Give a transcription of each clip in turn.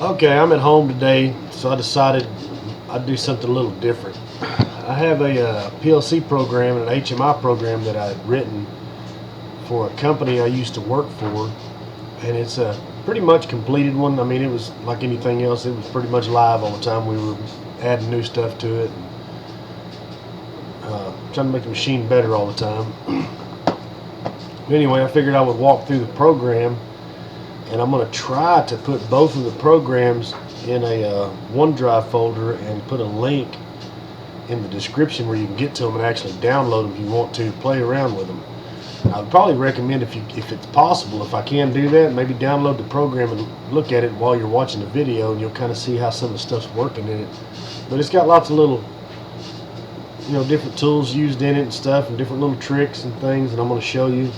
Okay, I'm at home today, so I decided I'd do something a little different. I have a PLC program and an HMI program that I had written for a company I used to work for, and it's a pretty much completed one. I mean, it was like anything else; it was pretty much live all the time. We were adding new stuff to it, and, trying to make the machine better all the time. Anyway, I figured I would walk through the program, and I'm going to try to put both of the programs in a OneDrive folder and put a link in the description where you can get to them and actually download them if you want to play around with them. I would probably recommend, if it's possible, if I can do that, maybe download the program and look at it while you're watching the video, and you'll kind of see how some of the stuff's working in it. But it's got lots of little, different tools used in it and stuff, and different little tricks and things, and I'm going to show you.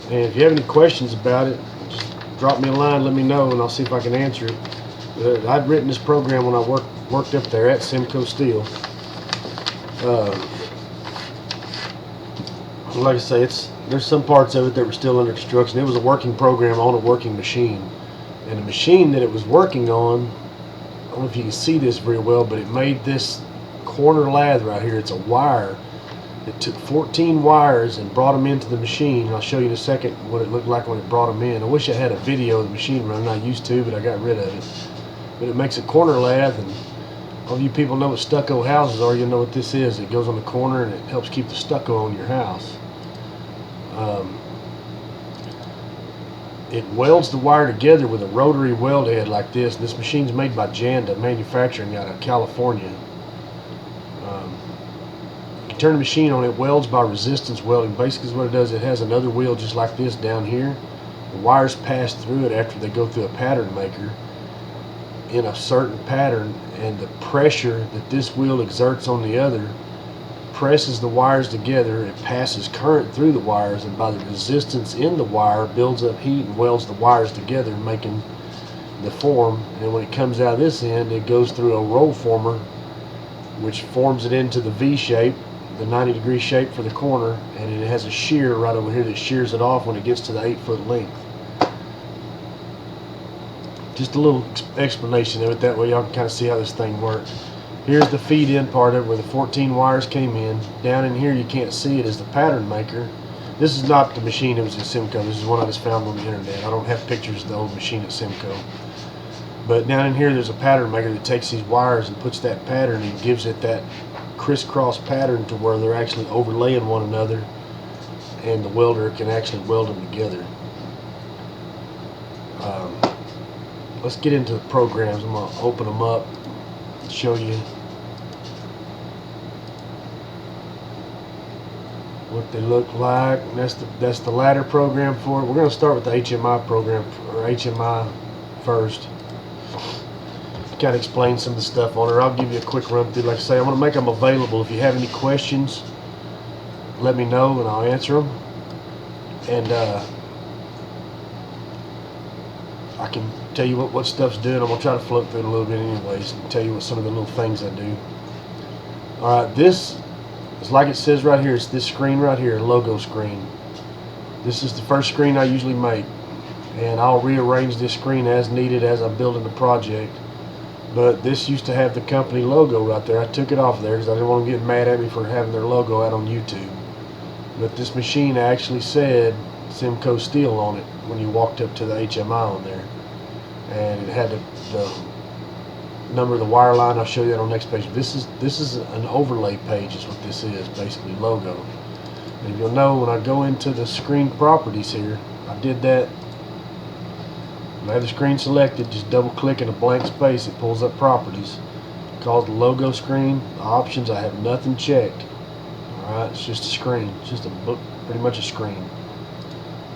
And if you have any questions about it, just drop me a line, let me know, and I'll see if I can answer it. I'd written this program when I worked up there at Simcoe Steel. Like I say, there's some parts of it that were still under construction. It was a working program on a working machine, and the machine that it was working on, I don't know if you can see this very well, but it made this corner lathe right here. It's a wire. It took 14 wires and brought them into the machine. I'll show you in a second what it looked like when it brought them in. I wish I had a video of the machine running. I used to, but I got rid of it. But it makes a corner lathe, and all you people know what stucco houses are. You know what this is. It goes on the corner and it helps keep the stucco on your house. It welds the wire together with a rotary weld head like this. This machine's made by Janda Manufacturing out of California. You turn the machine on, it welds by resistance welding. Basically is what it does. It has another wheel just like this down here. The wires pass through it after they go through a pattern maker in a certain pattern, and the pressure that this wheel exerts on the other presses the wires together. It passes current through the wires, and by the resistance in the wire builds up heat and welds the wires together, making the form. And when it comes out of this end, it goes through a roll former, which forms it into the V shape, the 90-degree shape for the corner, and it has a shear right over here that shears it off when it gets to the 8-foot length. Just a little explanation of it, that way y'all can kind of see how this thing works. Here's the feed-in part of it where the 14 wires came in. Down in here, you can't see it, is the pattern maker. This is not the machine that was at Simcoe. This is one I just found on the internet. I don't have pictures of the old machine at Simcoe. But down in here, there's a pattern maker that takes these wires and puts that pattern and gives it that crisscross pattern to where they're actually overlaying one another, and the welder can actually weld them together. Let's get into the programs. I'm going to open them up and show you what they look like. And that's the ladder program for it. We're going to start with the HMI program, or HMI first. Kind of explain some of the stuff on it. I'll give you a quick run through. Like I say, I'm going to make them available. If you have any questions, let me know and I'll answer them. And I can tell you what stuff's doing. I'm going to try to float through it a little bit anyways and tell you what some of the little things I do. Alright, this is like it says right here. It's this screen right here, logo screen. This is the first screen I usually make, and I'll rearrange this screen as needed as I'm building the project. But this used to have the company logo right there. I took it off there because I didn't want them getting mad at me for having their logo out on YouTube. But this machine actually said Simcoe Steel on it when you walked up to the HMI on there. And it had the number of the wire line. I'll show you that on the next page. This is an overlay page is what this is, basically logo. And you'll know when I go into the screen properties here, I did that. When I have the screen selected, just double click in a blank space, it pulls up properties. It calls the logo screen. The options, I have nothing checked. Alright, it's just a screen. It's just pretty much a screen.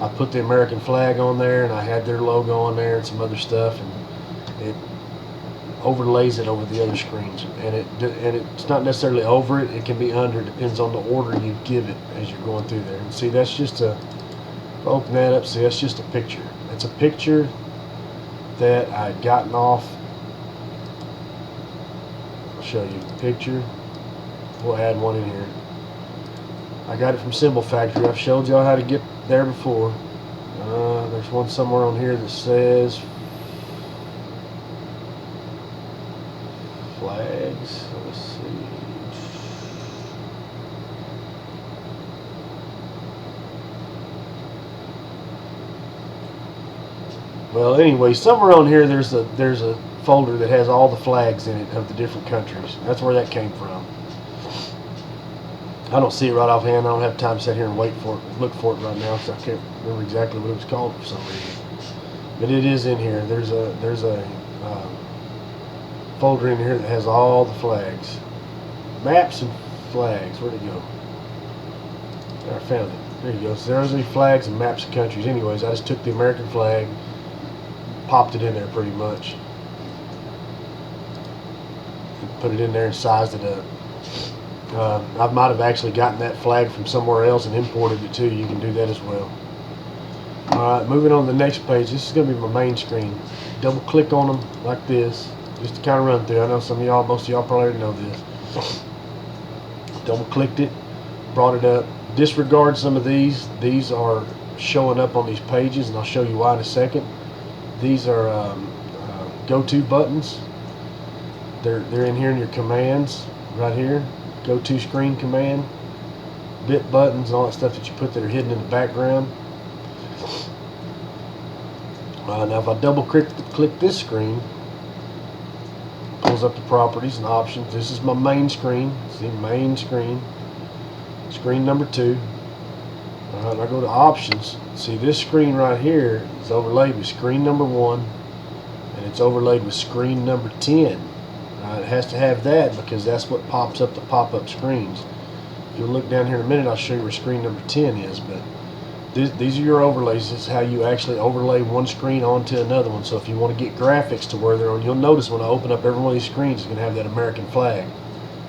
I put the American flag on there, and I had their logo on there and some other stuff, and it overlays it over the other screens. And it's not necessarily over it, it can be under. It depends on the order you give it as you're going through there. And see, that's just if I open that up, see, that's just a picture. It's a picture that I had gotten off. I'll show you the picture. We'll add one in here. I got it from Symbol Factory. I've showed y'all how to get there before. There's one somewhere on here that says flags. Let's see. Well, anyway, somewhere on here there's a folder that has all the flags in it of the different countries. That's where that came from. I don't see it right offhand. I don't have time to sit here and look for it right now, because I can't remember exactly what it was called for some reason. But it is in here. There's a folder in here that has all the flags, maps and flags. Where'd it go? There, I found it. There you go. So there's any flags and maps of countries. Anyways, I just took the American flag, popped it in there pretty much, and put it in there and sized it up. I might have actually gotten that flag from somewhere else and imported it too. You can do that as well. Alright, moving on to the next page. This is going to be my main screen. Double click on them like this, just to kind of run through. I know some of y'all, most of y'all probably already know this. Double clicked it, brought it up. Disregard some of these. These are showing up on these pages, and I'll show you why in a second. These are go-to buttons. They're in here in your commands right here. Go-to screen command, bit buttons, and all that stuff that you put that are hidden in the background. Now if I double click this screen, it pulls up the properties and options. This is my main screen. See, main screen, screen number 2. Alright, I go to options. See, this screen right here is overlaid with screen number 1, and it's overlaid with screen number 10. It has to have that because that's what pops up the pop-up screens. If you'll look down here in a minute, I'll show you where screen number 10 is. But these are your overlays. This is how you actually overlay one screen onto another one. So if you want to get graphics to where they're on, you'll notice when I open up every one of these screens, it's going to have that American flag.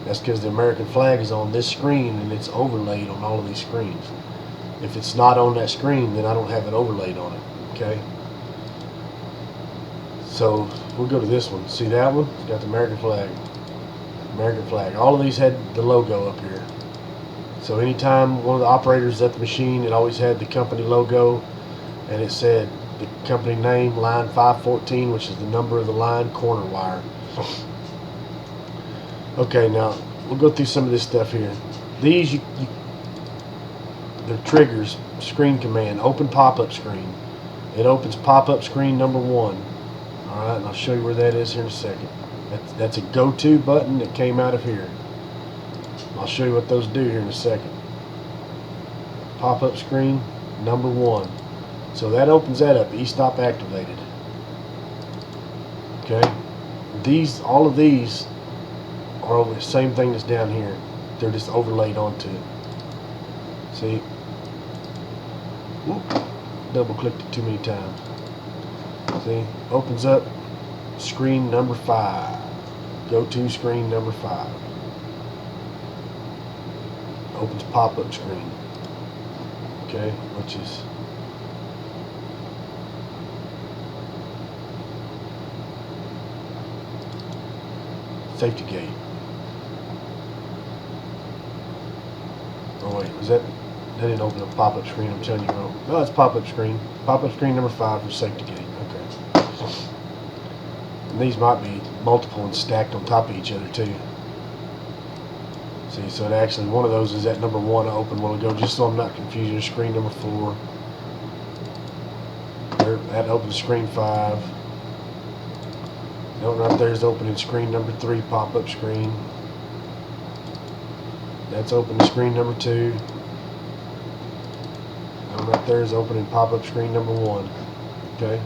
That's because the American flag is on this screen and it's overlaid on all of these screens. If it's not on that screen, then I don't have it overlaid on it. Okay. So we'll go to this one. See that one? It's got the American flag. American flag. All of these had the logo up here. So anytime one of the operators is at the machine, it always had the company logo, and it said the company name, line 514, which is the number of the line, corner wire. Okay, now we'll go through some of this stuff here. These, they're triggers. Screen command, open pop-up screen. It opens pop-up screen number 1. Alright, and I'll show you where that is here in a second. That's a go-to button that came out of here. I'll show you what those do here in a second. Pop-up screen number 1. So that opens that up. EStop activated. Okay. All of these are over the same thing that's down here. They're just overlaid onto it. See? Oop, double clicked it too many times. See, opens up screen number 5. Go to screen number 5. Opens pop-up screen. Okay, which is safety gate. Oh wait, was that didn't open a pop-up screen? I'm telling you wrong. No, it's pop-up screen. Pop-up screen number 5 for safety gate. And these might be multiple and stacked on top of each other too. See, so it actually, one of those is at number 1. I open one to go just so I'm not confusing. Screen number 4. There, that opens screen 5. That one right there is opening screen number 3, pop-up screen. That's opening screen number 2. That one right there is opening pop-up screen number 1. Okay.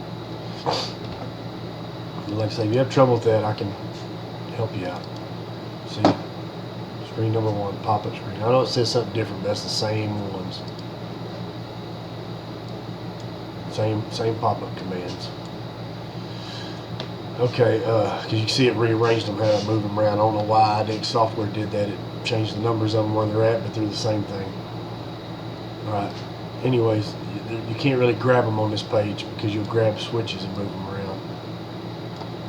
Like I say, if you have trouble with that, I can help you out. See, screen number 1, pop-up screen. I know it says something different, but that's the same ones. Same pop-up commands. Okay, because you can see it rearranged them, how I move them around. I don't know why IDEC software did that. It changed the numbers of them where they're at, but they're the same thing. Alright, anyways, you can't really grab them on this page because you'll grab switches and move them around.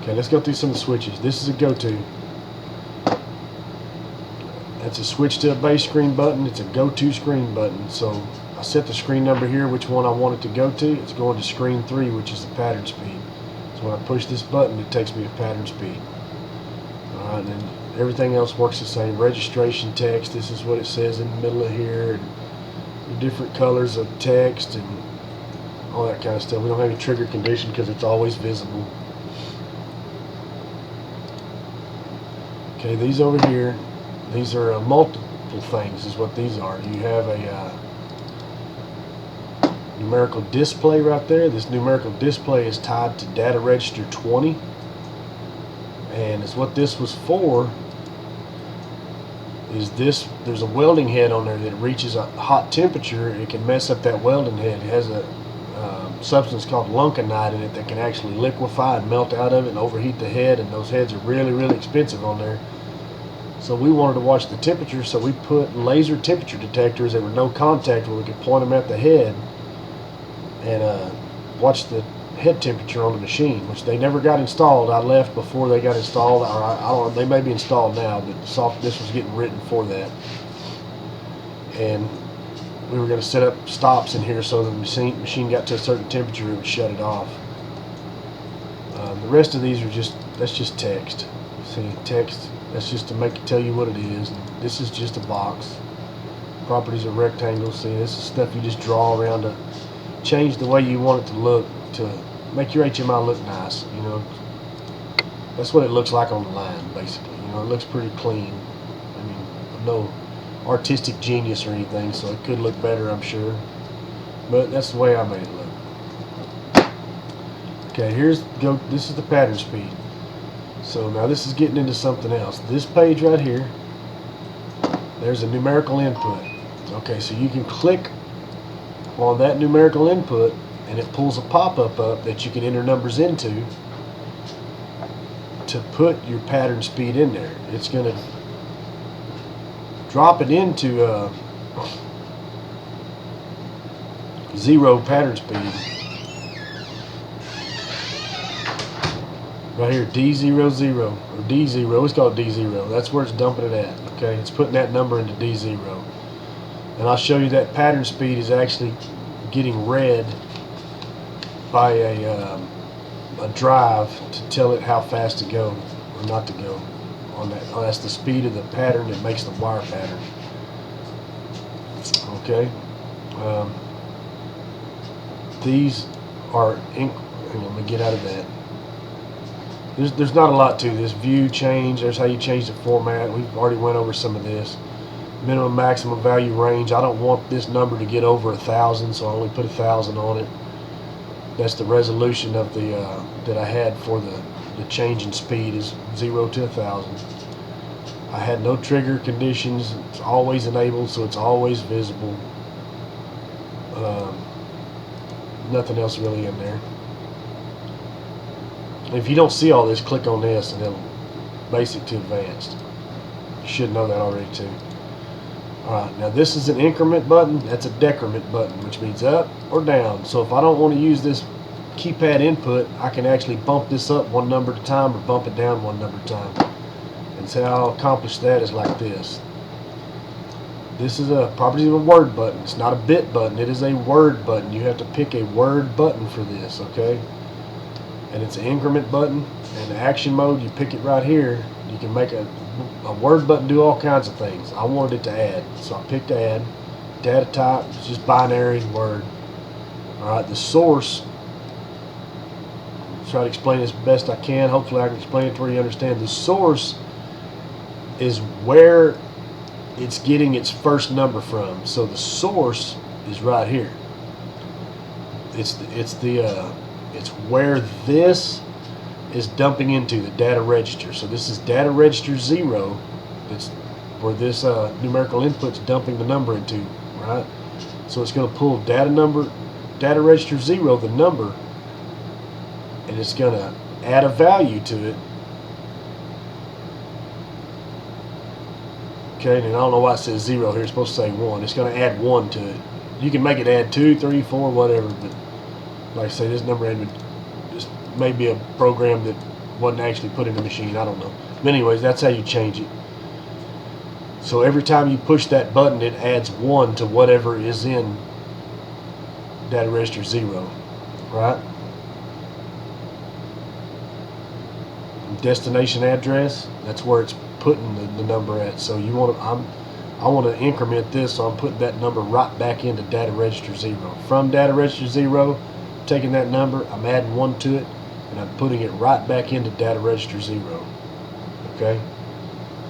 Okay, let's go through some of the switches. This is a go-to. That's a switch to a base screen button. It's a go-to screen button. So I set the screen number here, which one I want it to go to. It's going to screen 3, which is the pattern speed. So when I push this button, it takes me to pattern speed. Alright, and then everything else works the same. Registration text, this is what it says in the middle of here, and the different colors of text and all that kind of stuff. We don't have any trigger condition because it's always visible. Okay, these over here, these are multiple things is what these are. You have a numerical display right there. This numerical display is tied to data register 20, and it's what this was for is this. There's a welding head on there that reaches a hot temperature. It can mess up that welding head. It has a substance called lunkenite in it that can actually liquefy and melt out of it and overheat the head, and those heads are really expensive on there. So we wanted to watch the temperature, so we put laser temperature detectors that were no contact where we could point them at the head and watch the head temperature on the machine, which they never got installed. I left before they got installed, or I don't know, they may be installed now, but this was getting written for that. And we were going to set up stops in here so the machine got to a certain temperature, it would shut it off. The rest of these are that's just text. See, text, that's just to tell you what it is. And this is just a box. Properties of rectangles. See, this is stuff you just draw around to change the way you want it to look, to make your HMI look nice. You know, that's what it looks like on the line, basically. You know, it looks pretty clean. I mean, no artistic genius or anything, so it could look better, I'm sure, but that's the way I made it look. Okay, this is the pattern speed. So now this is getting into something else. This page right here, there's a numerical input. Okay, so you can click on that numerical input and it pulls a pop-up up that you can enter numbers into to put your pattern speed in there. It's going to drop it into 0 pattern speed. Right here, D00 or D0. It's called D0. That's where it's dumping it at. Okay, it's putting that number into D0. And I'll show you that pattern speed is actually getting read by a drive to tell it how fast to go or not to go. On that, that's the speed of the pattern that makes the wire pattern. Okay, these are let me get out of that. There's not a lot to this. View change. There's how you change the format. We've already went over some of this. Minimum maximum value range. I don't want this number to get over 1,000, so I only put 1,000 on it. That's the resolution of the that I had for the change in speed is 0 to 1,000. I had no trigger conditions. It's always enabled, so it's always visible. Nothing else really in there. If you don't see all this, click on this and it'll basic to advanced. You should know that already too. Alright, now this is an increment button. That's a decrement button, which means up or down. So if I don't want to use this keypad input, I can actually bump this up one number at a time or bump it down one number at a time. And so how I'll accomplish that is like this. This is a property of a word button. It's not a bit button. It is a word button. You have to pick a word button for this, okay? And it's an increment button. And the action mode, you pick it right here. You can make a word button do all kinds of things. I wanted it to add, so I picked add. Data type, it's just binary word. Alright, the source, try to explain as best I can. Hopefully I can explain it to where you understand. The source is where it's getting its first number from. So the source is right here. It's where this is dumping into the data register. So this is data register 0. That's where this numerical input's dumping the number into, right? So it's going to pull data register 0, the number, and it's going to add a value to it. Okay, and I don't know why it says 0 here. It's supposed to say 1. It's going to add 1 to it. You can make it add 2, 3, 4, whatever, but like I say, this number had been, this may be a program that wasn't actually put in the machine. I don't know. But anyways, that's how you change it. So every time you push that button, it adds 1 to whatever is in data register 0, right? destination address, that's where it's putting the number at. So you want to, I want to increment this, so I'm putting that number right back into data register 0. From data register 0, taking that number, I'm adding 1 to it, and I'm putting it right back into data register 0. Okay?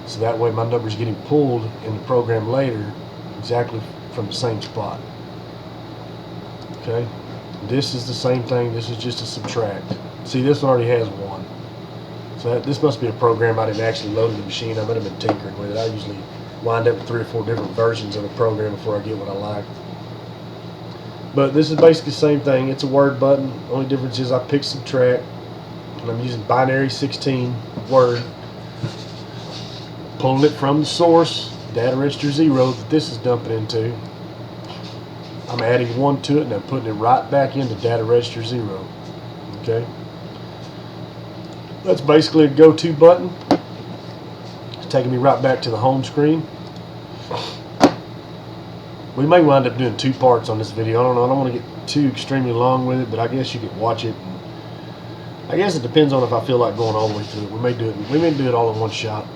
So that way my number's getting pulled in the program later exactly from the same spot. Okay? This is the same thing. This is just a subtract. See, this one already has 1. So this must be a program I didn't actually load in the machine. I might have been tinkering with it. I usually wind up with 3 or 4 different versions of a program before I get what I like. But this is basically the same thing. It's a word button. Only difference is I pick subtract, and I'm using binary 16 word, pulling it from the source, data register 0 that this is dumping into. I'm adding 1 to it, and I'm putting it right back into data register 0. Okay? That's basically a go-to button. It's taking me right back to the home screen. We may wind up doing 2 parts on this video. I don't know. I don't want to get too extremely long with it, but I guess you could watch it. I guess it depends on if I feel like going all the way through it. We may do it all in one shot.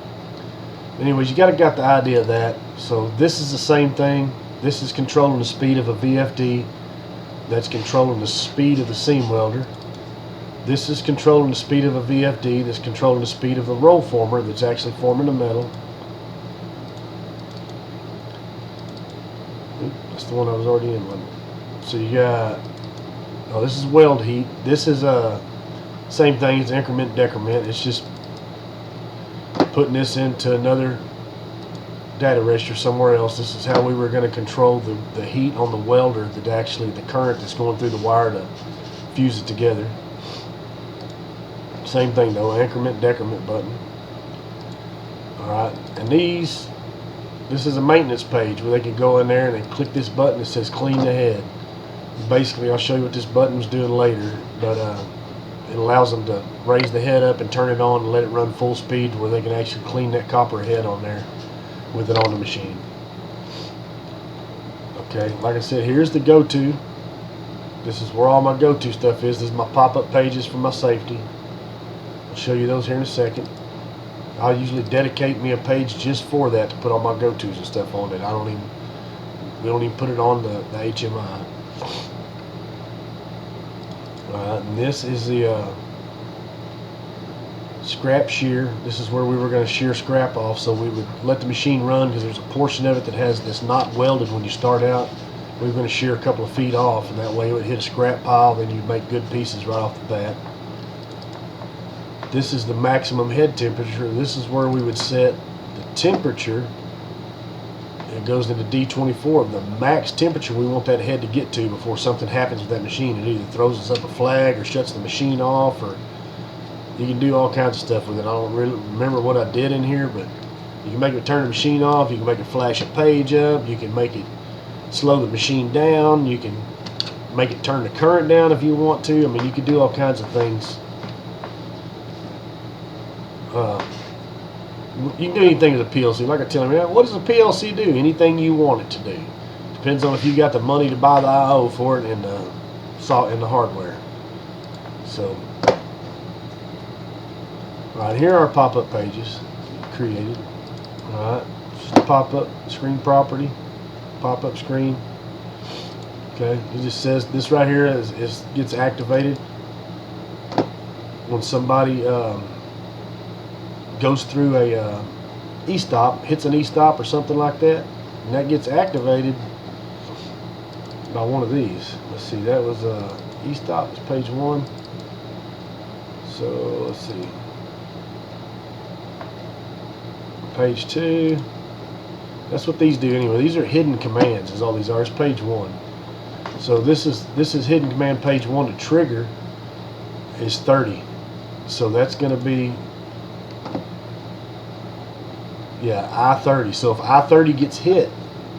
Anyways, you got the idea of that. So this is the same thing. This is controlling the speed of a VFD. That's controlling the speed of the seam welder. This is controlling the speed of a VFD. That's controlling the speed of the roll former that's actually forming the metal. That's the one I was already in with. So you got, oh, this is weld heat. This is same thing as increment decrement. It's just putting this into another data register somewhere else. This is how we were going to control the heat on the welder, that actually the current that's going through the wire to fuse it together. Same thing though, increment decrement button. Alright, and this is a maintenance page where they can go in there and they click this button that says clean the head. Basically, I'll show you what this button was doing later, but it allows them to raise the head up and turn it on and let it run full speed where they can actually clean that copper head on there with it on the machine. Okay, like I said, here's the go-to. This is where all my go-to stuff is. This is my pop-up pages for my safety. I'll show you those here in a second. I'll usually dedicate me a page just for that, to put all my go-tos and stuff on it. We don't even put it on the HMI. Alright, and this is the scrap shear. This is where we were going to shear scrap off, so we would let the machine run, because there's a portion of it that has this not welded when you start out. We were going to shear a couple of feet off, and that way it would hit a scrap pile, then you'd make good pieces right off the bat. This is the maximum head temperature. This is where we would set the temperature. It goes into D24, the max temperature we want that head to get to before something happens with that machine. It either throws us up a flag or shuts the machine off, or you can do all kinds of stuff with it. I don't really remember what I did in here, but you can make it turn the machine off, you can make it flash a page up, you can make it slow the machine down, you can make it turn the current down if you want to. I mean, you can do all kinds of things. You can do anything with a PLC. Like I tell them, what does a PLC do? Anything you want it to do. Depends on if you got the money to buy the I/O for it and the hardware. So, right here are our pop-up pages created. All right, just a pop-up screen property, pop-up screen. Okay, it just says this right here gets activated when somebody goes through a EStop, hits an EStop or something like that, and that gets activated by one of these. Let's see, that was EStop, it's page 1. So let's see, page 2. That's what these do anyway. These are hidden commands, is all these are. It's page 1. So this is hidden command page 1. To trigger is 30. So that's going to be, yeah, I-30. So if I-30 gets hit,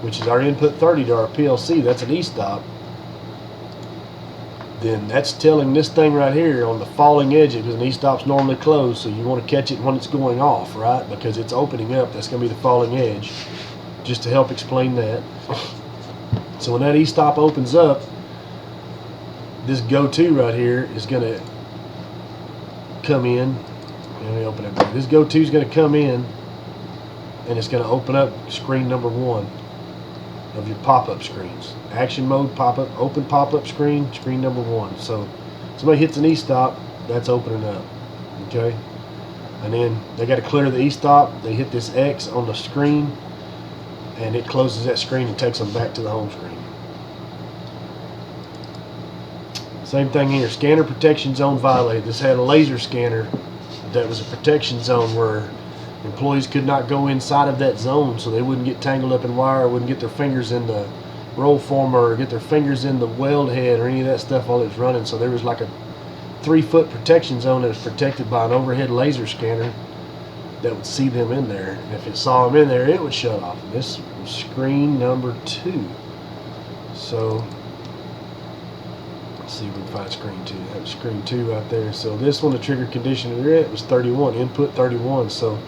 which is our input 30 to our PLC, that's an EStop, then that's telling this thing right here on the falling edge, because an EStop's normally closed, so you want to catch it when it's going off, right? Because it's opening up, that's going to be the falling edge, just to help explain that. So when that EStop opens up, this go-to right here is going to come in, Let me open it back. This Goto is going to come in, and it's going to open up screen number 1 of your pop-up screens. Action mode pop-up, open pop-up screen, screen number 1. So somebody hits an e-stop, that's opening up. Okay, and then they got to clear the e-stop. They hit this X on the screen, and it closes that screen and takes them back to the home screen. Same thing here. Scanner protection zone violated. This had a laser scanner that was a protection zone where employees could not go inside of that zone, so they wouldn't get tangled up in wire, or wouldn't get their fingers in the roll former, or get their fingers in the weld head, or any of that stuff while it was running. So there was like a 3-foot protection zone that was protected by an overhead laser scanner that would see them in there. And if it saw them in there, it would shut off. And this was screen number 2. So let's see if we can find screen 2. That was screen 2 right there. So this one, the trigger condition of it was 31, input 31. So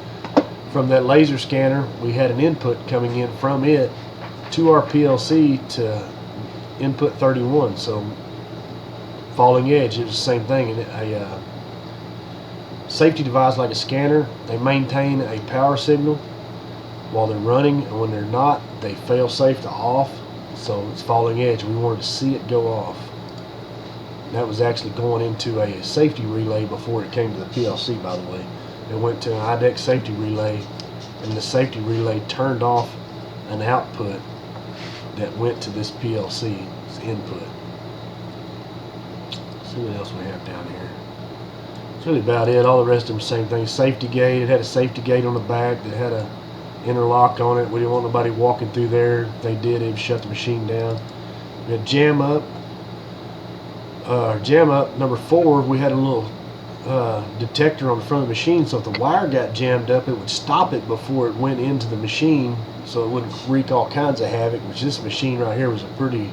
from that laser scanner, we had an input coming in from it to our PLC to input 31. So falling edge, it was the same thing. And a safety device like a scanner, they maintain a power signal while they're running, and when they're not, they fail safe to off. So it's falling edge. We wanted to see it go off. That was actually going into a safety relay before it came to the PLC, by the way. It went to an IDEC safety relay, and the safety relay turned off an output that went to this PLC's input. Let's see what else we have down here. That's really about it. All the rest of them, same thing. Safety gate. It had a safety gate on the back that had a interlock on it. We didn't want nobody walking through there. If they did, it would shut the machine down. We had jam up. Jam up number 4. We had a little detector on the front of the machine, so if the wire got jammed up, it would stop it before it went into the machine, so it wouldn't wreak all kinds of havoc. Which this machine right here was a pretty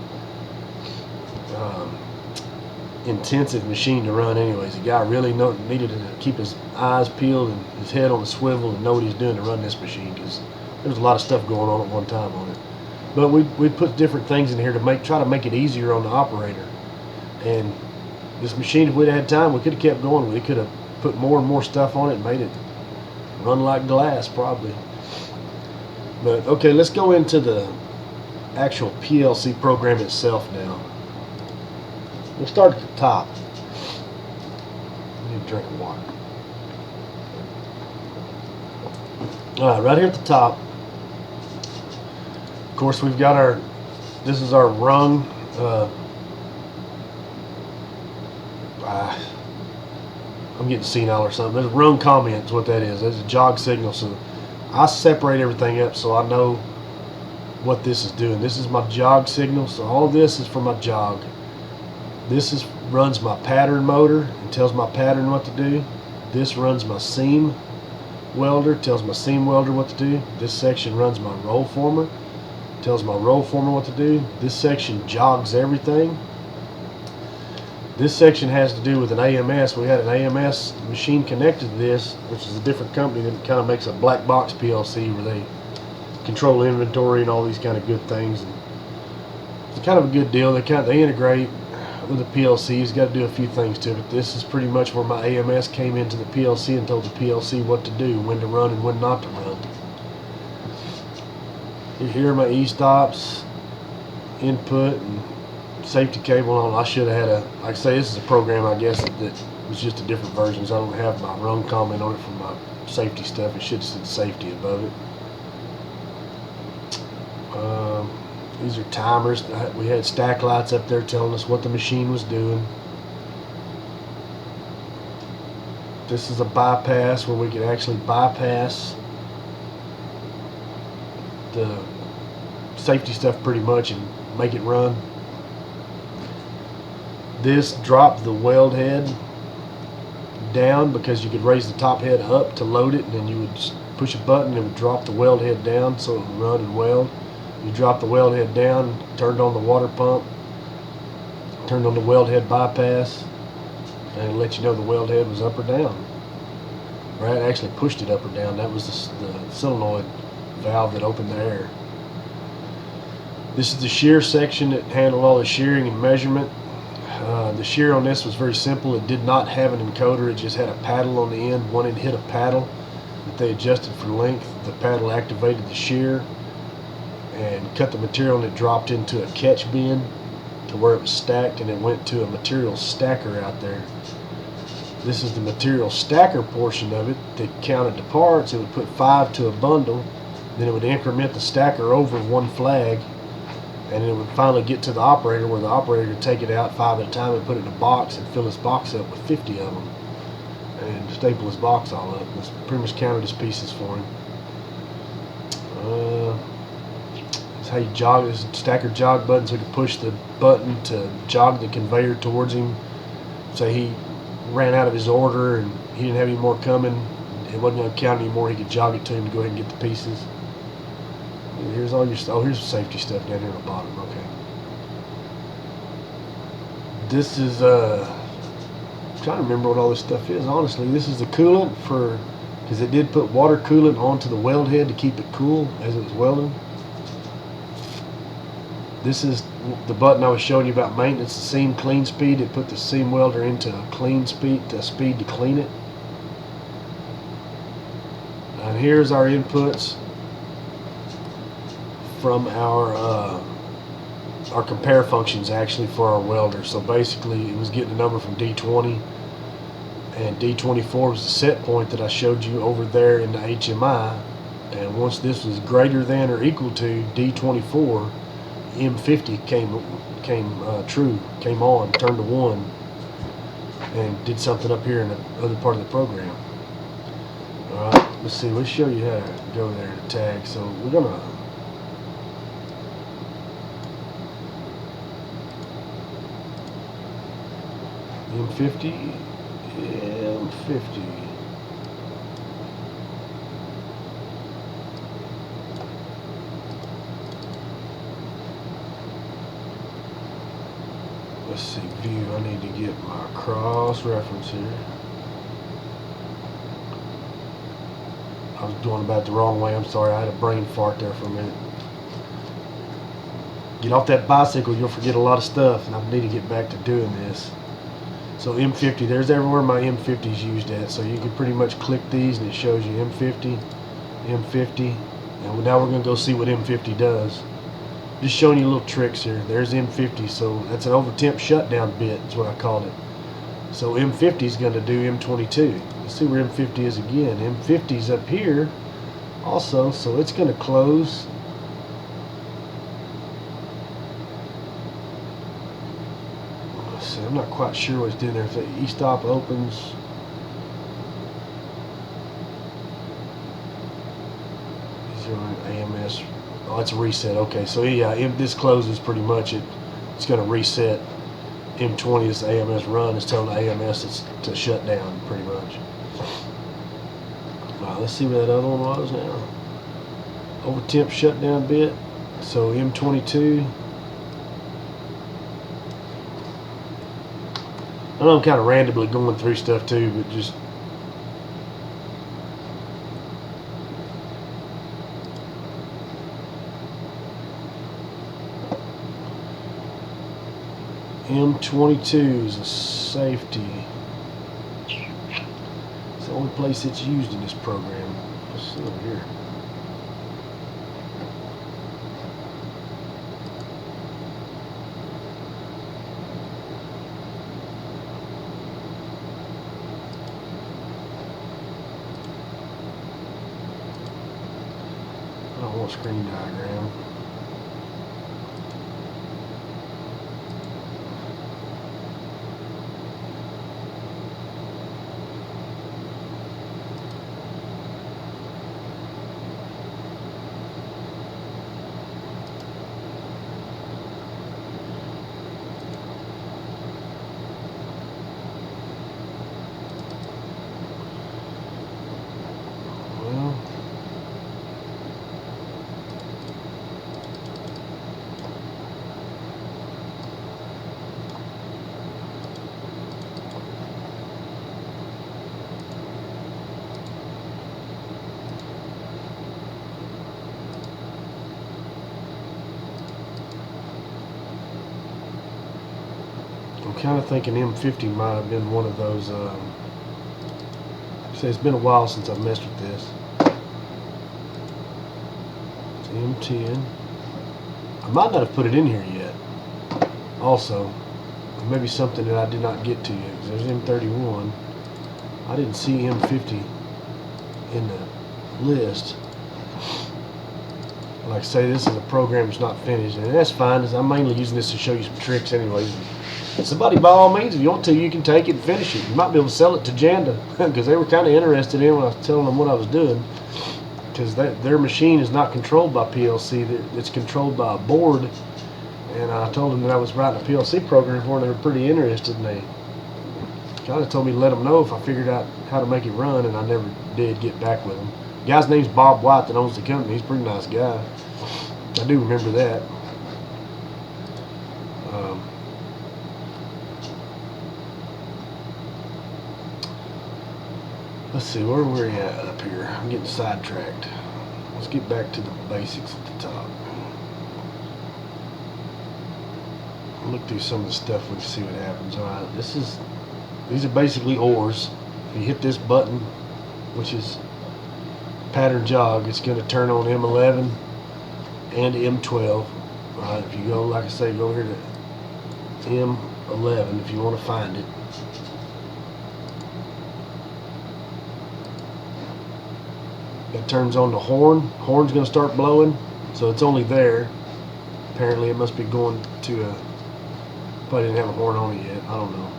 intensive machine to run anyways. The guy really needed to keep his eyes peeled and his head on the swivel and know what he's doing to run this machine, because there was a lot of stuff going on at one time on it. But we put different things in here to try to make it easier on the operator. And this machine, if we'd had time, we could have kept going. We could have put more and more stuff on it and made it run like glass, probably. But okay, let's go into the actual PLC program itself now. We'll start at the top. I need a drink of water. Alright, right here at the top, of course, we've got this is our rung. I'm getting senile or something. There's rung comments, what that is. There's a jog signal. So I separate everything up so I know what this is doing. This is my jog signal. So all of this is for my jog. This runs my pattern motor and tells my pattern what to do. This runs my seam welder, tells my seam welder what to do. This section runs my roll former, tells my roll former what to do. This section jogs everything. This section has to do with an AMS. We had an AMS machine connected to this, which is a different company that kind of makes a black box PLC where they control inventory and all these kind of good things. And it's kind of a good deal. They integrate with the PLC. You've got to do a few things to it. But this is pretty much where my AMS came into the PLC and told the PLC what to do, when to run and when not to run. Here are my EStops, input, and safety cable on. I should have had like I say, this is a program, I guess, that was just a different version. So I don't have my run comment on it for my safety stuff. It should have said safety above it. These are timers. We had stack lights up there telling us what the machine was doing. This is a bypass where we could actually bypass the safety stuff pretty much and make it run. This dropped the weld head down because you could raise the top head up to load it, and then you would just push a button and it would drop the weld head down so it would run and weld. You drop the weld head down, turned on the water pump, turned on the weld head bypass, and it let you know the weld head was up or down. Right, actually pushed it up or down. That was the solenoid valve that opened the air. This is the shear section that handled all the shearing and measurement. The shear on this was very simple. It did not have an encoder. It just had a paddle on the end. When it hit a paddle that they adjusted for length, the paddle activated the shear and cut the material, and it dropped into a catch bin to where it was stacked, and it went to a material stacker out there. This is the material stacker portion of it that counted the parts. It would put 5 to a bundle, then it would increment the stacker over one flag, and it would finally get to the operator, where the operator would take it out 5 at a time and put it in a box and fill his box up with 50 of them and staple his box all up. That's pretty much counted his pieces for him. That's how you jog this stacker jog button, so he could push the button to jog the conveyor towards him. Say he ran out of his order and he didn't have any more coming, it wasn't going to count anymore, he could jog it to him to go ahead and get the pieces. Here's all your here's the safety stuff down here at the bottom. Okay. This is I'm trying to remember what all this stuff is. Honestly, this is the coolant for, because it did put water coolant onto the weld head to keep it cool as it was welding. This is the button I was showing you about maintenance, the seam clean speed. It put the seam welder into a clean speed, to clean it. And here's our inputs from our compare functions actually for our welder. So basically it was getting a number from D20, and D24 was the set point that I showed you over there in the HMI, and once this was greater than or equal to D24, M50 came on, turned to 1, and did something up here in the other part of the program. Alright, let's see, let's show you how to go there to tag. So we're gonna M50. Let's see, view. I need to get my cross reference here. I was doing about the wrong way. I'm sorry. I had a brain fart there for a minute. Get off that bicycle. You'll forget a lot of stuff, and I need to get back to doing this. So M50, there's everywhere my M50 is used at. So you can pretty much click these, and it shows you M50, M50. And now we're going to go see what M50 does. Just showing you little tricks here. There's M50, so that's an over temp shutdown bit, is what I called it. So M50 is going to do M22. Let's see where M50 is again. M50 is up here also, so it's going to close. Let's see, I'm not quite sure what's doing there. If the EStop opens, AMS. Oh, it's a reset. Okay, so yeah, this closes pretty much. It's going to reset. M20 is the AMS run. It's telling the AMS it's to shut down pretty much. Let's see what that other one was now. Over temp shutdown bit. So M22. I know I'm kind of randomly going through stuff too, but just M22 is a safety. It's the only place it's used in this program. Let's see over here. I don't want a screen diagram. kind of thinking M50 might have been one of those. Say it's been a while since I've messed with this. It's M10. I might not have put it in here yet. Also, maybe something that I did not get to yet. Because there's M31. I didn't see M50 in the list. Like I say, this is a program that's not finished, and that's fine. I'm mainly using this to show you some tricks anyways. Somebody, by all means, if you want to, you can take it and finish it. You might be able to sell it to Janda, because they were kind of interested in when I was telling them what I was doing. Because their machine is not controlled by PLC, it's controlled by a board. And I told them that I was writing a PLC program for them. They were pretty interested, and they kind of told me to let them know if I figured out how to make it run, and I never did get back with them. The guy's name's Bob White that owns the company. He's a pretty nice guy. I do remember that. Let's see, where we're at up here. I'm getting sidetracked. Let's get back to the basics at the top. I'll look through some of the stuff. We can see what happens. All right, these are basically ORs. If you hit this button, which is pattern jog, it's going to turn on M11 and M12. Alright, if you go, like I say, go here to M11 if you want to find it. That turns on the horn. Horn's going to start blowing, so it's only there. Apparently, it must be going to a. Probably didn't have a horn on it yet. I don't know.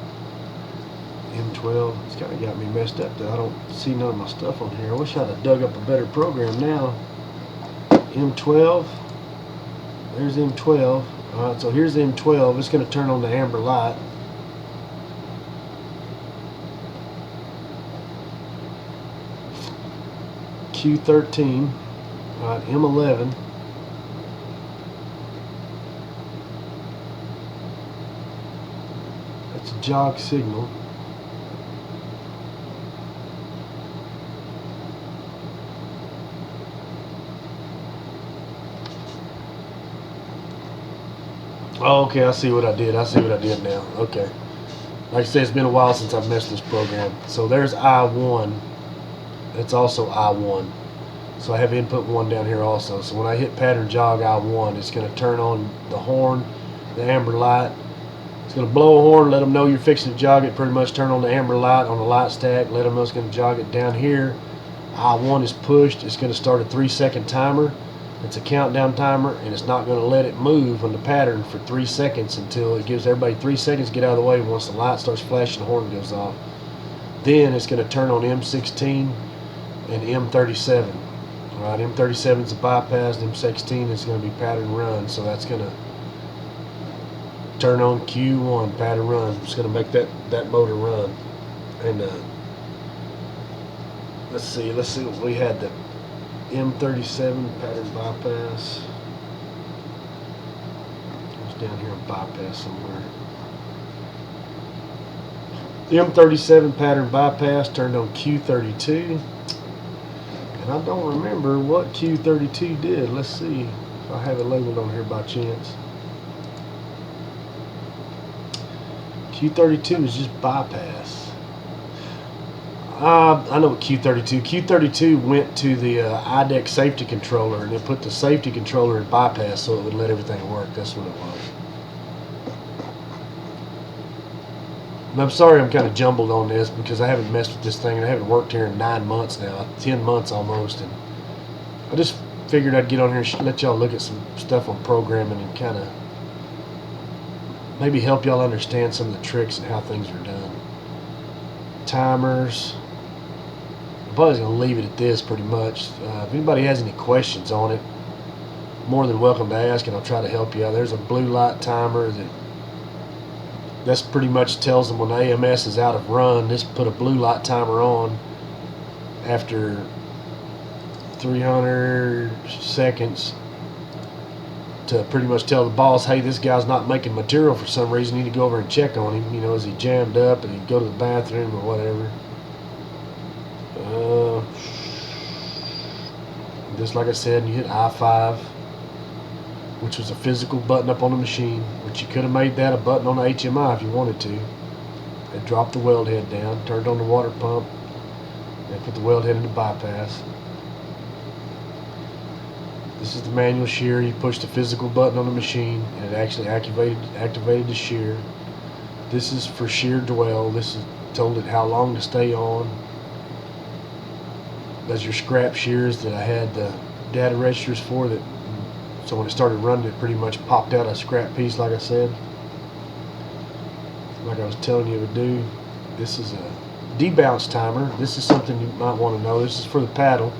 M12. It's kind of got me messed up that I don't see none of my stuff on here. I wish I'd have dug up a better program now. M12. There's M12. Alright, so here's M12. It's going to turn on the amber light. Q13. Alright, M11. That's a jog signal. Oh, okay, I see what I did. I see what I did now. Okay. Like I said, it's been a while since I've messed this program. So there's I1. It's also I1. So I have input 1 down here also. So when I hit pattern jog I1, it's going to turn on the horn, the amber light. It's going to blow a horn, let them know you're fixing to jog it. Pretty much turn on the amber light on the light stack. Let them know it's going to jog it down here. I1 is pushed. It's going to start a 3-second timer. It's a countdown timer, and it's not going to let it move on the pattern for 3 seconds until it gives everybody 3 seconds to get out of the way. Once the light starts flashing, the horn goes off. Then it's going to turn on M16 and M37. All right, M37 is a bypass, and M16 is going to be pattern run. So that's going to turn on Q1, pattern run. It's going to make that motor run. And let's see what we had. The M37 pattern bypass. It's down here on bypass somewhere. The M37 pattern bypass turned on Q32. And I don't remember what Q32 did. Let's see if I have it labeled on here by chance. Q32 is just bypass. I know what Q32. Q32 went to the IDEC safety controller, and it put the safety controller in bypass so it would let everything work. That's what it was. And I'm sorry I'm kind of jumbled on this because I haven't messed with this thing, and I haven't worked here in 9 months now, 10 months almost. And I just figured I'd get on here and let y'all look at some stuff on programming and kind of maybe help y'all understand some of the tricks and how things are done. Timers. I'm probably going to leave it at this pretty much. If anybody has any questions on it, more than welcome to ask, and I'll try to help you out. There's a blue light timer that's pretty much tells them when the AMS is out of run. This put a blue light timer on after 300 seconds to pretty much tell the boss, hey, this guy's not making material for some reason. You need to go over and check on him. You know, is he jammed up and he'd go to the bathroom or whatever. Just like I said, you hit I5, which was a physical button up on the machine, which but you could have made that a button on the HMI if you wanted to. And dropped the weld head down, turned on the water pump, and put the weld head into bypass. This is the manual shear. You push the physical button on the machine and it actually activated the shear. This is for shear dwell. This is told it how long to stay on. That's your scrap shears that I had the data registers for, that so when it started running it pretty much popped out a scrap piece, like I said, like I was telling you it would do. This is a debounce timer. This is something you might want to know. This is for the paddle.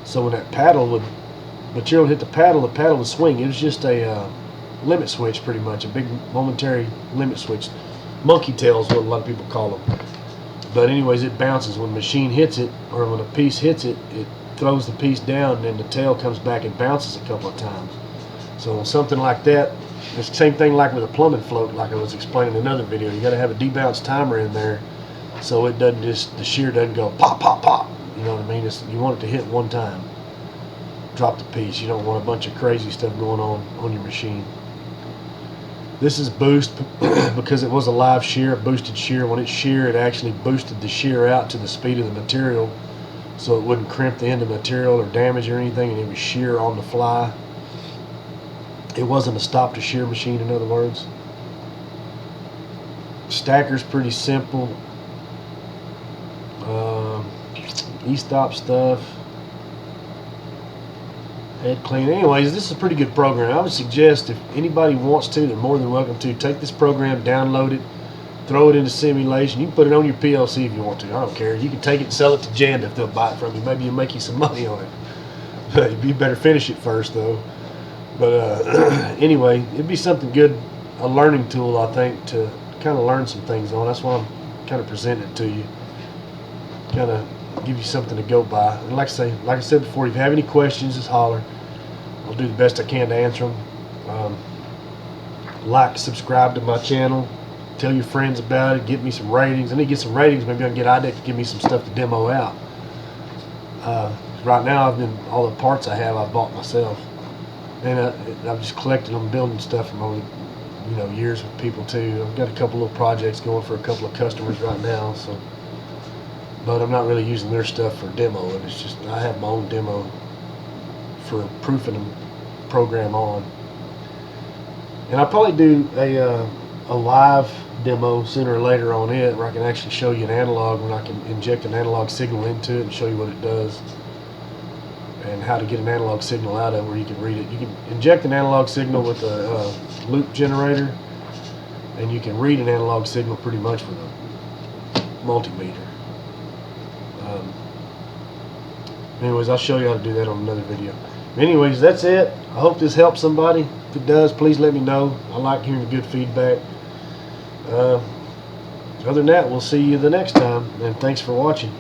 So when that material hit the paddle would swing. It was just a limit switch, pretty much, a big momentary limit switch. Monkey tails, what a lot of people call them. But anyways, it bounces when the machine hits it, or when a piece hits it, it throws the piece down, and then the tail comes back and bounces a couple of times. So on something like that, it's the same thing like with a plumbing float, like I was explaining in another video. You got to have a debounce timer in there, so it doesn't just, the shear doesn't go pop, pop, pop. You know what I mean? You want it to hit one time. Drop the piece. You don't want a bunch of crazy stuff going on your machine. This is boost because it was a live shear, boosted shear. When it sheared, it actually boosted the shear out to the speed of the material, so it wouldn't crimp the end of material or damage or anything, and it was shear on the fly. It wasn't a stop to shear machine, in other words. Stacker's pretty simple. EStops stuff. Head clean. Anyways, this is a pretty good program. I would suggest if anybody wants to, they're more than welcome to take this program, download it, throw it into simulation. You can put it on your PLC if you want to. I don't care. You can take it and sell it to Janda if they'll buy it from you. Maybe you'll make you some money on it. You better finish it first, though. But anyway, it'd be something good, a learning tool, I think, to kind of learn some things on. That's why I'm kind of presenting it to you, kind of give you something to go by. And like I said before, if you have any questions, just holler. I'll do the best I can to answer them. Like, subscribe to my channel, tell your friends about it, get me some ratings. I need to get some ratings. Maybe I can get IDEC to give me some stuff to demo out. Right now, all the parts I have, I've bought myself. And I've just collected them, building stuff from over, years with people too. I've got a couple little projects going for a couple of customers right now, so. But I'm not really using their stuff for demo. And it's just I have my own demo for proofing the program on. And I'll probably do a live demo sooner or later on it, where I can actually show you an analog, when I can inject an analog signal into it and show you what it does, and how to get an analog signal out of it where you can read it. You can inject an analog signal with a loop generator, and you can read an analog signal pretty much with a multimeter. Anyways, I'll show you how to do that on another video. Anyways, that's it. I hope this helps somebody. If it does, please let me know. I like hearing good feedback. Other than that, we'll see you the next time, and thanks for watching.